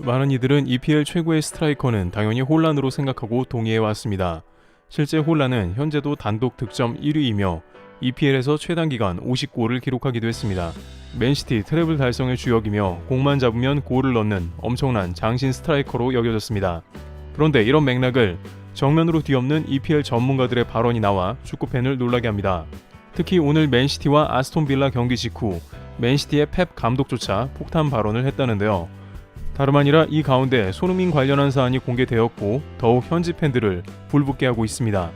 많은 이들은 EPL 최고의 스트라이커는 당연히 홀란으로 생각하고 동의해왔습니다. 실제 홀란은 현재도 단독 득점 1위이며 EPL에서 최단기간 50골을 기록하기도 했습니다. 맨시티 트래블 달성의 주역이며 공만 잡으면 골을 넣는 엄청난 장신 스트라이커로 여겨졌습니다. 그런데 이런 맥락을 정면으로 뒤엎는 EPL 전문가들의 발언이 나와 축구팬을 놀라게 합니다. 특히 오늘 맨시티와 아스톤빌라 경기 직후 맨시티의 펩 감독조차 폭탄 발언을 했다는데요. 다름 아니라 이 가운데 손흥민 관련한 사안이 공개되었고 더욱 현지 팬들을 불붙게 하고 있습니다.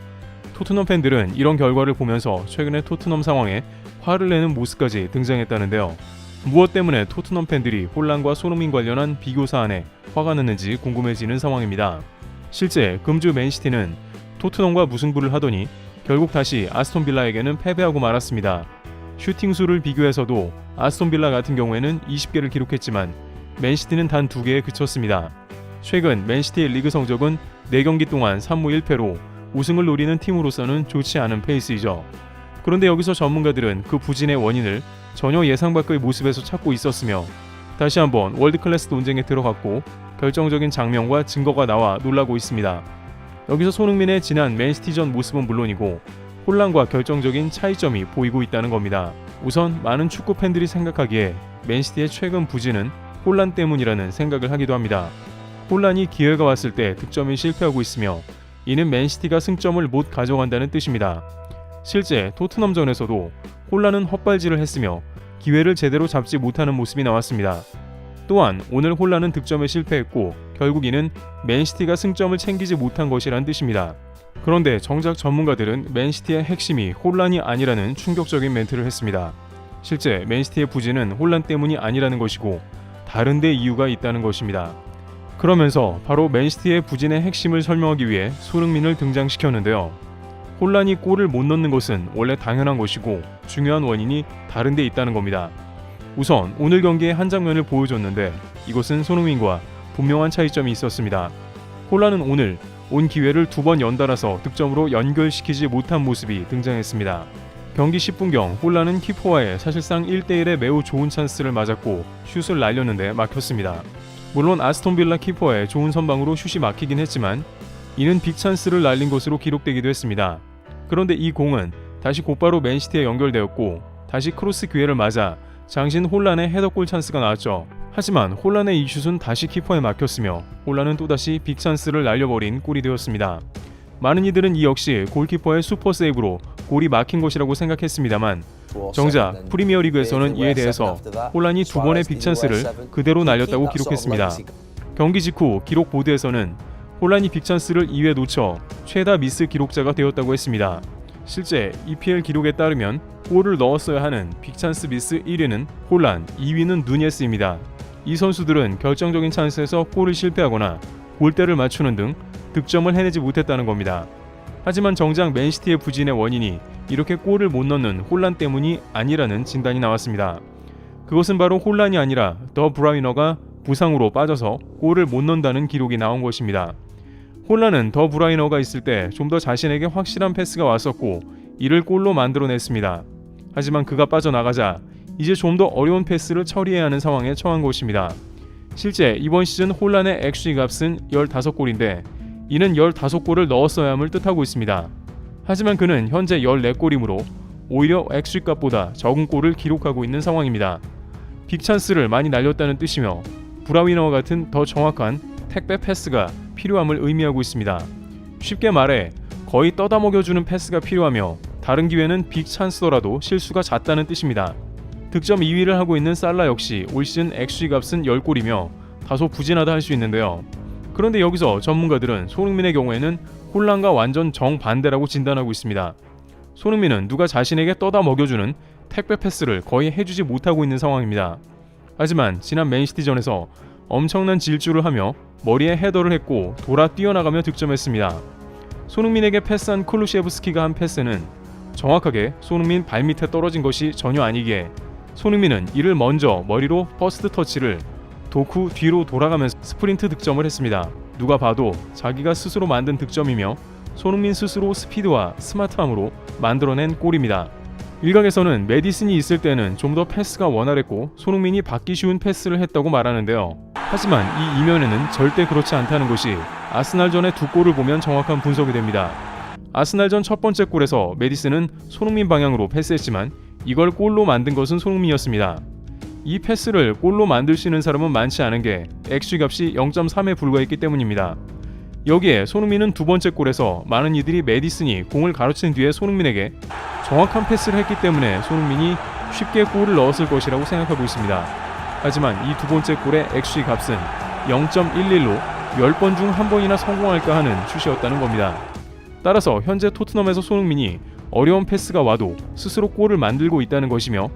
토트넘 팬들은 이런 결과를 보면서 최근의 토트넘 상황에 화를 내는 모습까지 등장했다는데요. 무엇 때문에 토트넘 팬들이 홀란과 손흥민 관련한 비교 사안에 화가 났는지 궁금해지는 상황입니다. 실제 금주 맨시티는 토트넘과 무승부를 하더니 결국 다시 아스톤빌라에게는 패배하고 말았습니다. 슈팅 수를 비교해서도 아스톤빌라 같은 경우에는 20개를 기록했지만 맨시티는 단 2개에 그쳤습니다. 최근 맨시티의 리그 성적은 4경기 동안 3무 1패로 우승을 노리는 팀으로서는 좋지 않은 페이스이죠. 그런데 여기서 전문가들은 그 부진의 원인을 전혀 예상 밖의 모습에서 찾고 있었으며 다시 한번 월드클래스 논쟁에 들어갔고 결정적인 장면과 증거가 나와 놀라고 있습니다. 여기서 손흥민의 지난 맨시티전 모습은 물론이고 홀란과 결정적인 차이점이 보이고 있다는 겁니다. 우선 많은 축구 팬들이 생각하기에 맨시티의 최근 부진은 홀란 때문이라는 생각을 하기도 합니다. 홀란이 기회가 왔을 때 득점에 실패하고 있으며 이는 맨시티가 승점을 못 가져간다는 뜻입니다. 실제 토트넘전에서도 홀란은 헛발질을 했으며 기회를 제대로 잡지 못하는 모습이 나왔습니다. 또한 오늘 홀란은 득점에 실패했고 결국 이는 맨시티가 승점을 챙기지 못한 것이란 뜻입니다. 그런데 정작 전문가들은 맨시티의 핵심이 홀란이 아니라는 충격적인 멘트를 했습니다. 실제 맨시티의 부진은 홀란 때문이 아니라는 것이고 다른 데 이유가 있다는 것입니다. 그러면서 바로 맨시티의 부진의 핵심을 설명하기 위해 손흥민을 등장시켰는데요. 홀란이 골을 못 넣는 것은 원래 당연한 것이고 중요한 원인이 다른 데 있다는 겁니다. 우선 오늘 경기의 한 장면을 보여줬는데 이것은 손흥민과 분명한 차이점이 있었습니다. 홀란은 오늘 온 기회를 2번 연달아서 득점으로 연결시키지 못한 모습이 등장했습니다. 경기 10분경 홀란은 키퍼와의 사실상 1대1의 매우 좋은 찬스를 맞았고 슛을 날렸는데 막혔습니다. 물론 아스톤빌라 키퍼의 좋은 선방으로 슛이 막히긴 했지만 이는 빅찬스를 날린 것으로 기록되기도 했습니다. 그런데 이 공은 다시 곧바로 맨시티에 연결되었고 다시 크로스 기회를 맞아 장신 홀란의 헤더골 찬스가 나왔죠. 하지만 홀란의 이 슛은 다시 키퍼에 막혔으며 홀란은 또다시 빅찬스를 날려버린 골이 되었습니다. 많은 이들은 이 역시 골키퍼의 슈퍼세이브로 골이 막힌 것이라고 생각했습니다만 정작 프리미어리그에서는 이에 대해서 홀란이 2번의 빅찬스를 그대로 날렸다고 기록했습니다. 경기 직후 기록 보드에서는 홀란이 빅찬스를 2회 놓쳐 최다 미스 기록자가 되었다고 했습니다. 실제 EPL 기록에 따르면 골을 넣었어야 하는 빅찬스 미스 1위는 홀란, 2위는 누니에스입니다. 이 선수들은 결정적인 찬스에서 골을 실패하거나 골대를 맞추는 등 득점을 해내지 못했다는 겁니다. 하지만 정작 맨시티의 부진의 원인이 이렇게 골을 못 넣는 홀란 때문이 아니라는 진단이 나왔습니다. 그것은 바로 홀란이 아니라 더 브라이너가 부상으로 빠져서 골을 못 넣는다는 기록이 나온 것입니다. 홀란은 더 브라이너가 있을 때 좀 더 자신에게 확실한 패스가 왔었고 이를 골로 만들어냈습니다. 하지만 그가 빠져나가자 이제 좀 더 어려운 패스를 처리해야 하는 상황에 처한 것입니다. 실제 이번 시즌 홀란의 XG 값은 15골인데 이는 15골을 넣었어야 함을 뜻하고 있습니다. 하지만 그는 현재 14골이므로 오히려 XG 값보다 적은 골을 기록하고 있는 상황입니다. 빅찬스를 많이 날렸다는 뜻이며 브라위너와 같은 더 정확한 택배 패스가 필요함을 의미하고 있습니다. 쉽게 말해 거의 떠다 먹여주는 패스가 필요하며 다른 기회는 빅찬스더라도 실수가 잦다는 뜻입니다. 득점 2위를 하고 있는 살라 역시 올 시즌 XG 값은 10골이며 다소 부진하다 할 수 있는데요. 그런데 여기서 전문가들은 손흥민의 경우에는 홀란과 완전 정반대라고 진단하고 있습니다. 손흥민은 누가 자신에게 떠다 먹여주는 택배 패스를 거의 해주지 못하고 있는 상황입니다. 하지만 지난 맨시티전에서 엄청난 질주를 하며 머리에 헤더를 했고 돌아 뛰어나가며 득점했습니다. 손흥민에게 패스한 쿨루셰브스키가 한 패스는 정확하게 손흥민 발밑에 떨어진 것이 전혀 아니기에 손흥민은 이를 먼저 머리로 퍼스트 터치를 도쿠 뒤로 돌아가면서 스프린트 득점을 했습니다. 누가 봐도 자기가 스스로 만든 득점이며 손흥민 스스로 스피드와 스마트함으로 만들어낸 골입니다. 일각에서는 메디슨이 있을 때는 좀 더 패스가 원활했고 손흥민이 받기 쉬운 패스를 했다고 말하는데요. 하지만 이 이면에는 절대 그렇지 않다는 것이 아스날전의 두 골을 보면 정확한 분석이 됩니다. 아스날전 첫 번째 골에서 메디슨은 손흥민 방향으로 패스했지만 이걸 골로 만든 것은 손흥민이었습니다. 이 패스를 골로 만들 수 있는 사람은 많지 않은 게 XG 값이 0.3에 불과했기 때문입니다. 여기에 손흥민은 두 번째 골에서 많은 이들이 메디슨이 공을 가로챈 뒤에 손흥민에게 정확한 패스를 했기 때문에 손흥민이 쉽게 골을 넣었을 것이라고 생각하고 있습니다. 하지만 이 두 번째 골의 XG 값은 0.11로 10번 중 1번이나 성공할까 하는 슛이었다는 겁니다. 따라서 현재 토트넘에서 손흥민이 어려운 패스가 와도 스스로 골을 만들고 있다는 것이며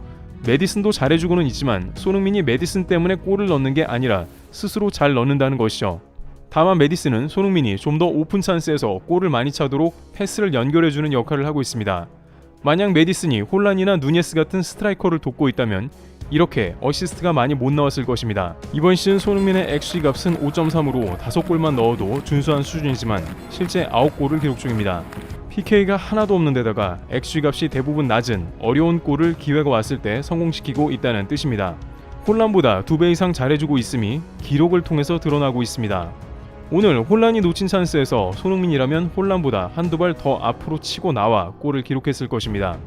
메디슨도 잘해주고는 있지만 손흥민이 메디슨 때문에 골을 넣는 게 아니라 스스로 잘 넣는다는 것이죠. 다만 메디슨은 손흥민이 좀 더 오픈 찬스에서 골을 많이 차도록 패스를 연결해주는 역할을 하고 있습니다. 만약 메디슨이 홀란이나 누니에스 같은 스트라이커를 돕고 있다면 이렇게 어시스트가 많이 못 나왔을 것입니다. 이번 시즌 손흥민의 XG 값은 5.3으로 5골만 넣어도 준수한 수준이지만 실제 9골을 기록 중입니다. PK가 하나도 없는 데다가 XG 값이 대부분 낮은 어려운 골을 기회가 왔을 때 성공시키고 있다는 뜻입니다. 홀란보다 2배 이상 잘해주고 있음이 기록을 통해서 드러나고 있습니다. 오늘 홀란이 놓친 찬스에서 손흥민이라면 홀란보다 한두 발 더 앞으로 치고 나와 골을 기록했을 것입니다.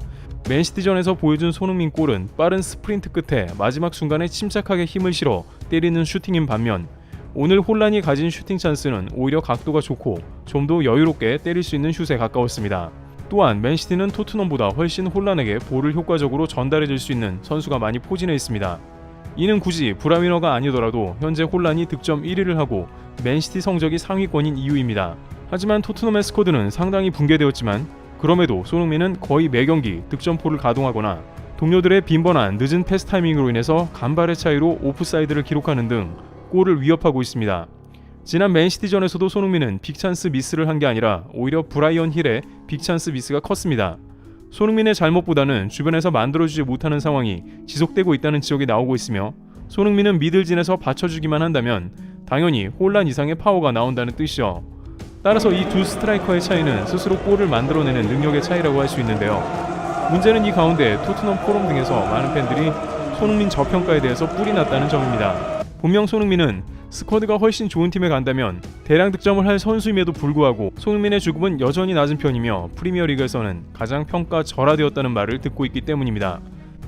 맨시티전에서 보여준 손흥민 골은 빠른 스프린트 끝에 마지막 순간에 침착하게 힘을 실어 때리는 슈팅인 반면 오늘 홀란이 가진 슈팅 찬스는 오히려 각도가 좋고 좀 더 여유롭게 때릴 수 있는 슛에 가까웠습니다. 또한 맨시티는 토트넘보다 훨씬 홀란에게 볼을 효과적으로 전달해줄 수 있는 선수가 많이 포진해 있습니다. 이는 굳이 브라위너가 아니더라도 현재 홀란이 득점 1위를 하고 맨시티 성적이 상위권인 이유입니다. 하지만 토트넘의 스쿼드는 상당히 붕괴되었지만 그럼에도 손흥민은 거의 매경기 득점포를 가동하거나 동료들의 빈번한 늦은 패스 타이밍으로 인해서 간발의 차이로 오프사이드를 기록하는 등 골을 위협하고 있습니다. 지난 맨시티전에서도 손흥민은 빅찬스 미스를 한 게 아니라 오히려 브라이언 힐의 빅찬스 미스가 컸습니다. 손흥민의 잘못보다는 주변에서 만들어주지 못하는 상황이 지속되고 있다는 지적이 나오고 있으며 손흥민은 미들진에서 받쳐주기만 한다면 당연히 홀란 이상의 파워가 나온다는 뜻이죠. 따라서 이 두 스트라이커의 차이는 스스로 골을 만들어내는 능력의 차이라고 할 수 있는데요. 문제는 이 가운데 토트넘 포럼 등에서 많은 팬들이 손흥민 저평가에 대해서 뿔이 났다는 점입니다. 분명 손흥민은 스쿼드가 훨씬 좋은 팀에 간다면 대량 득점을 할 선수임에도 불구하고 손흥민의 주급은 여전히 낮은 편이며 프리미어리그에서는 가장 평가절하되었다는 말을 듣고 있기 때문입니다.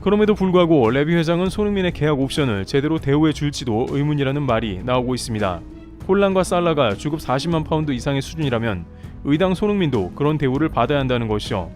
그럼에도 불구하고 레비 회장은 손흥민의 계약 옵션을 제대로 대우해 줄지도 의문이라는 말이 나오고 있습니다. 홀란과 살라가 주급 40만 파운드 이상의 수준이라면 의당 손흥민도 그런 대우를 받아야 한다는 것이죠.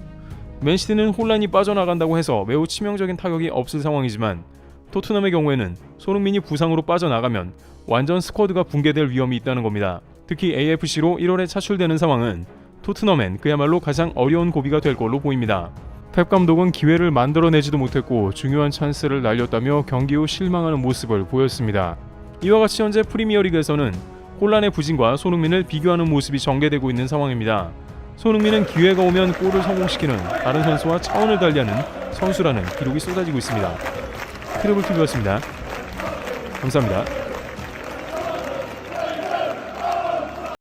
맨시티는 홀란이 빠져나간다고 해서 매우 치명적인 타격이 없을 상황이지만 토트넘의 경우에는 손흥민이 부상으로 빠져나가면 완전 스쿼드가 붕괴될 위험이 있다는 겁니다. 특히 AFC로 1월에 차출되는 상황은 토트넘엔 그야말로 가장 어려운 고비가 될 걸로 보입니다. 펩 감독은 기회를 만들어내지도 못했고 중요한 찬스를 날렸다며 경기 후 실망하는 모습을 보였습니다. 이와 같이 현재 프리미어리그에서는 홀란의 부진과 손흥민을 비교하는 모습이 전개되고 있는 상황입니다. 손흥민은 기회가 오면 골을 성공시키는 다른 선수와 차원을 달리하는 선수라는 기록이 쏟아지고 있습니다. 트리블TV였습니다. 감사합니다.